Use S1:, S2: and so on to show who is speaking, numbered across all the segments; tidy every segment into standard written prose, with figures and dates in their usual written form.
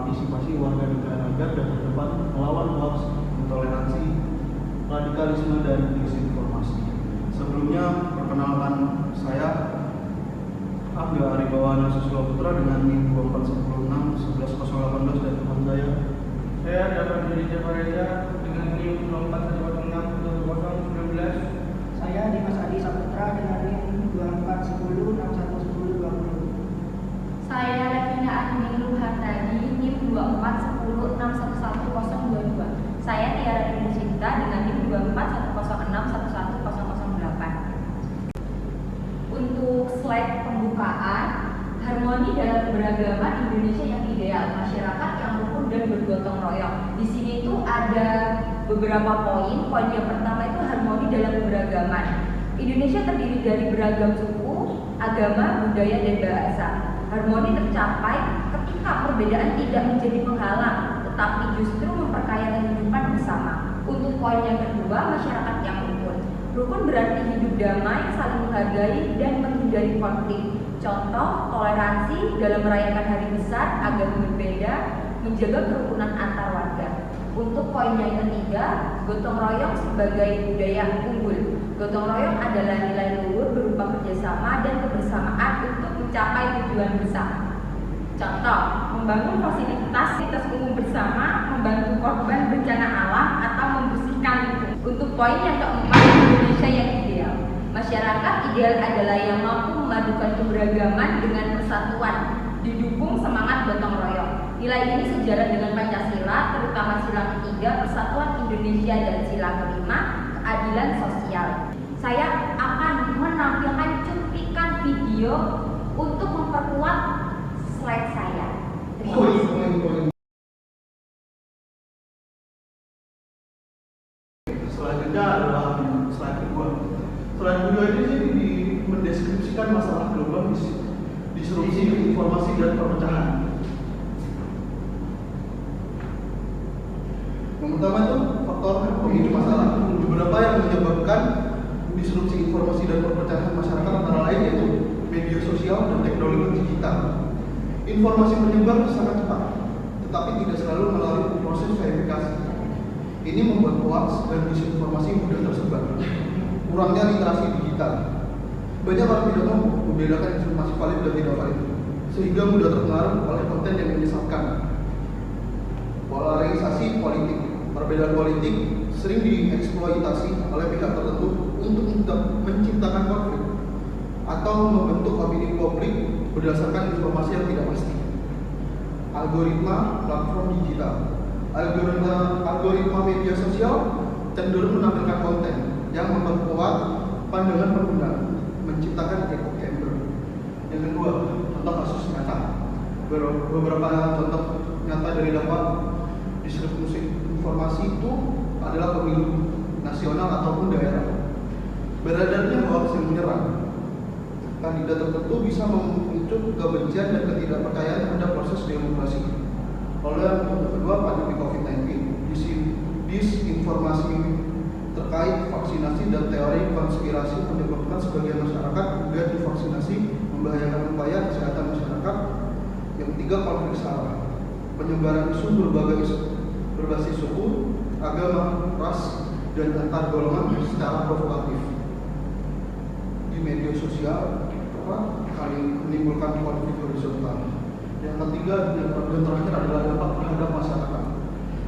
S1: partisipasi warga negara agar dapat terdepan melawan hoax, intoleransi, radikalisme, dan disinformasi. Sebelumnya, perkenalkan saya Angga Aribawana Susilo Putra dengan NIM 241611018 dan teman saya.
S2: Saya dapat diri Jafareza dengan NIM 241061019.
S3: Saya Dimas Adi Saputra dengan NIM 2410611020.
S4: Saya Revina Andini Hartadi NIM 24106111022. Saya Tiara Dini Cinta dengan NIM 24106111008. Untuk slide pembukaan, harmoni dalam keberagaman Indonesia yang ideal, masyarakat yang rukun dan bergotong royong. Di sini itu ada beberapa poin. Poin yang pertama itu harmoni dalam keberagaman. Indonesia terdiri dari beragam suku, agama, budaya, dan bahasa. Harmoni tercapai ketika perbedaan tidak menjadi penghalang, tetapi justru memperkaya kehidupan bersama. Untuk poin yang kedua, masyarakat yang rukun. Rukun berarti hidup damai, saling menghargai, dan menghindari konflik. Contoh, toleransi dalam merayakan hari besar, agama berbeda, menjaga kerukunan antar warga. Untuk poin yang ketiga, gotong royong sebagai budaya unggul. Gotong royong adalah nilai luhur berupa kerjasama dan kebersamaan untuk mencapai tujuan bersama. Contoh, membangun fasilitas umum bersama, membantu korban bencana alam, atau membersihkan lingkungan. Untuk poin yang keempat, Indonesia yang ideal. Masyarakat ideal adalah yang mampu memadukan keberagaman dengan persatuan, didukung semangat gotong royong. Nilai ini sejalan dengan Pancasila, terutama sila ketiga, persatuan Indonesia, dan sila kelima, keadilan sosial. Saya akan menampilkan cuplikan video untuk memperkuat slide saya. Terima kasih.
S1: Selanjutnya adalah slide kedua. Slide kedua ini mendeskripsikan masalah global disrupsi informasi dan perpecahan. Yang pertama itu faktor pemicu masalah. Beberapa yang menyebabkan disrupsi informasi dan perpecahan masyarakat antara lain yaitu media sosial dan teknologi digital. Informasi menyebar sangat cepat, tetapi tidak selalu melalui proses verifikasi. Ini membuat hoax dan disinformasi mudah tersebar. Kurangnya literasi digital. Banyak orang tidak mampu membedakan informasi valid dan tidak valid, sehingga mudah terpengaruh oleh konten yang menyesatkan. Polarisasi politik. Perbedaan politik sering dieksploitasi oleh pihak tertentu untuk menciptakan konflik atau membentuk opini publik berdasarkan informasi yang tidak pasti. Algoritma platform digital. Algoritma media sosial cenderung menampilkan konten yang memperkuat pandangan pengguna, menciptakan echo chamber. Yang kedua, contoh kasus nyata. Beberapa contoh nyata dari dampak distribusi informasi itu adalah pemilu nasional ataupun daerah. Beredarnya hoax yang menyerang. Kandidat tertentu bisa memicu kebencian dan ketidakpercayaan terhadap proses demokrasi. Lalu yang kedua, pandemi COVID-19, disinformasi terkait vaksinasi dan teori konspirasi menyebabkan sebagian masyarakat enggan divaksinasi, membahayakan upaya kesehatan masyarakat. Yang ketiga, konflik sara, penyebaran isu berbasis suku, agama, ras, dan antar golongan secara provokatif di media sosial kali menimbulkan konflik horizontal. Yang ketiga dan terakhir adalah dampak terhadap masyarakat.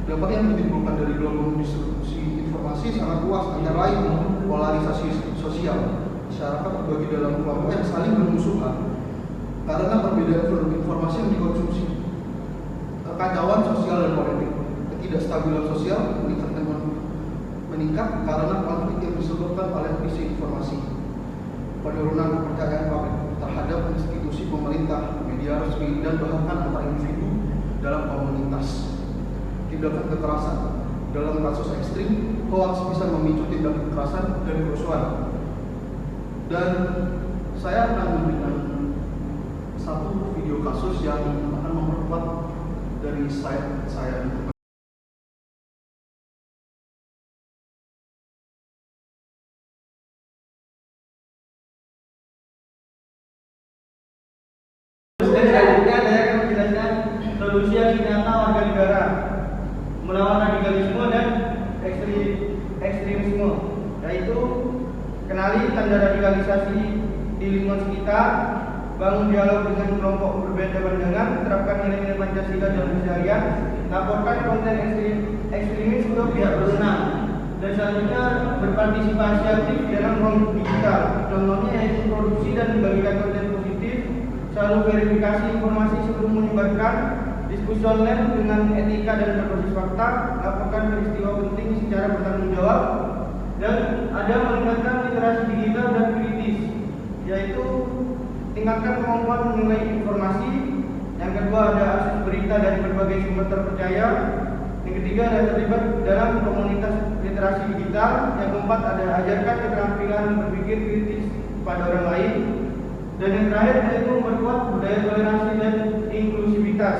S1: Dampak yang ditimbulkan dari gelombang distribusi informasi sangat luas, antara lain polarisasi sosial. Masyarakat terbagi dalam kelompok yang saling bermusuhan karena perbedaan informasi yang dikonsumsi. Kekacauan sosial dan politik, ketidakstabilan sosial meningkat karena konflik yang disebabkan oleh disinformasi. Penurunan kepercayaan publik terhadap institusi pemerintah, media resmi, dan bahkan antar individu dalam komunitas. Tindakan kekerasan. Dalam kasus ekstrim, hoax bisa memicu tindakan kekerasan dan kerusuhan. Dan saya akan memberikan satu video kasus yang akan memperkuat dari slide saya.
S2: Selanjutnya saya akan menjelaskan solusi yang nyata tanda radikalisasi di lingkungan sekitar, bangun dialog dengan kelompok berbeda pandangan, terapkan nilai-nilai Pancasila dalam keseharian, laporkan konten ekstremis ke pihak berwenang, dan selanjutnya berpartisipasi aktif dalam ruang digital. Contohnya yaitu produksi dan membagikan konten positif, selalu verifikasi informasi sebelum menyebarkan, diskusi online dengan etika dan berbasis fakta, laporkan peristiwa penting secara bertanggung jawab, dan ada meningkatkan literasi digital dan kritis, yaitu tingkatkan kemampuan menilai informasi. Yang kedua ada akses berita dari berbagai sumber terpercaya. Yang ketiga ada terlibat dalam komunitas literasi digital. Yang keempat ada ajarkan keterampilan berpikir kritis kepada orang lain. Dan yang terakhir yaitu memperkuat budaya toleransi dan inklusivitas.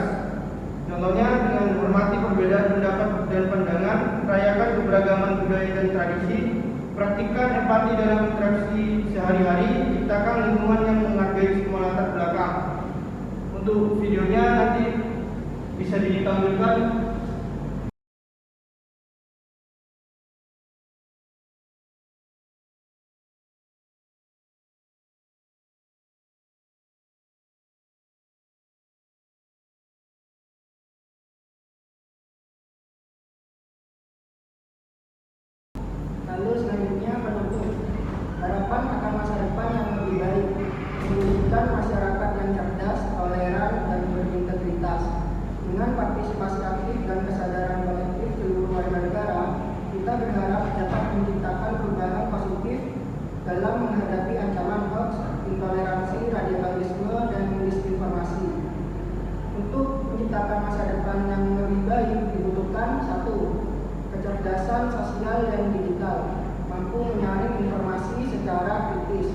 S2: Contohnya dengan menghormati perbedaan pendapat dan pandangan, rayakan keberagaman budaya dan tradisi, praktikkan empati dalam interaksi sehari-hari, ciptakan lingkungan yang menghargai semua latar belakang. Untuk videonya nanti bisa ditampilkan.
S3: Lalu selanjutnya penutup. Harapan akan masa depan yang lebih baik, mewujudkan masyarakat yang cerdas, toleran, dan berintegritas. Dengan partisipasi aktif dan kesadaran kolektif seluruh warga negara, kita berharap dapat menciptakan perubahan positif dalam menghadapi ancaman hoax, intoleransi, radikalisme, dan disinformasi. Untuk menciptakan masa depan yang lebih baik dibutuhkan 1. Kecerdasan sosial yang digital, mampu menyaring informasi secara kritis,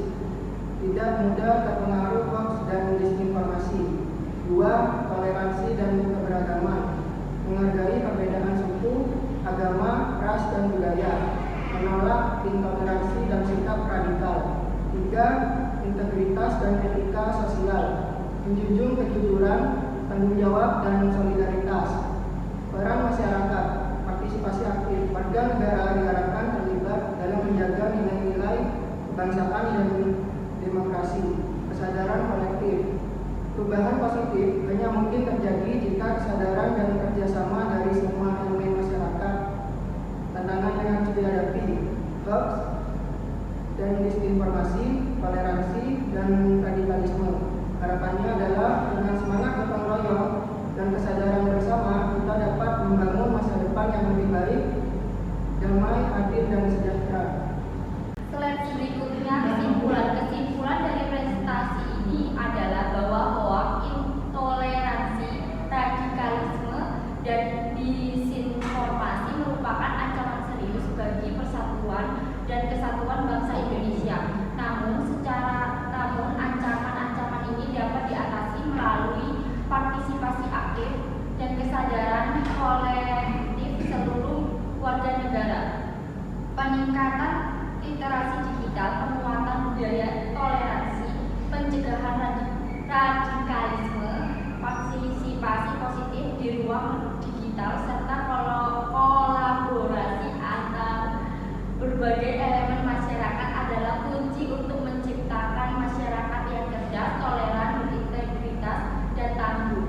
S3: tidak mudah terpengaruh hoax dan disinformasi. 2. Toleransi dan keberagaman, menghargai perbedaan suku, agama, ras, dan budaya, menolak intoleransi dan sikap radikal. 3. Integritas dan etika sosial, menjunjung kejujuran, tanggung jawab, dan solidaritas. Peran masyarakat, partisipasi aktif, warga negara diharapkan terlibat dalam menjaga nilai-nilai kebangsaan dan demokrasi, kesadaran kolektif. Perubahan positif hanya mungkin terjadi jika kesadaran dan kerjasama dari semua elemen masyarakat. Tantangan yang harus dihadapi, hoax dan disinformasi, toleransi, dan radikalisme. Harapannya adalah dengan semangat gotong royong dan kesadaran bersama, kita dapat membangun masa depan yang lebih baik, damai, adil, dan sejahtera.
S4: Slide berikutnya kesimpulan dari presentasi ini adalah bahwa hoax, intoleransi, radikalisme, dan disinformasi merupakan ancaman serius bagi persatuan dan kesatuan bangsa Indonesia. Namun ancaman-ancaman ini dapat diatasi melalui partisipasi aktif dan kesadaran kolektif seluruh warga negara, peningkatan literasi digital, penguatan budaya toleransi, pencegahan radikalisme, partisipasi positif di ruang digital, serta kolaborasi antar berbagai elemen masyarakat adalah kunci untuk menciptakan masyarakat yang cerdas, toleran, berintegritas, dan tangguh.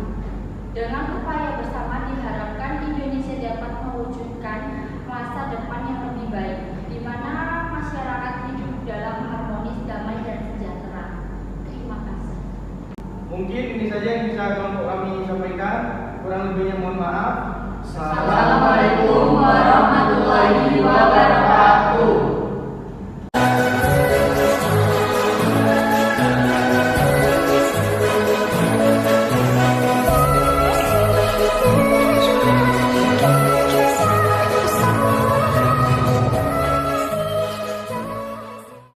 S4: Dengan upaya bersama diharapkan Indonesia dapat mewujudkan masa depan yang lebih baik, di mana masyarakat hidup dalam harmonis, damai, dan sejahtera. Terima kasih.
S2: Mungkin ini saja yang bisa kelompok kami sampaikan. Kurang lebihnya mohon maaf.
S4: Assalamualaikum warahmatullahi wabarakatuh.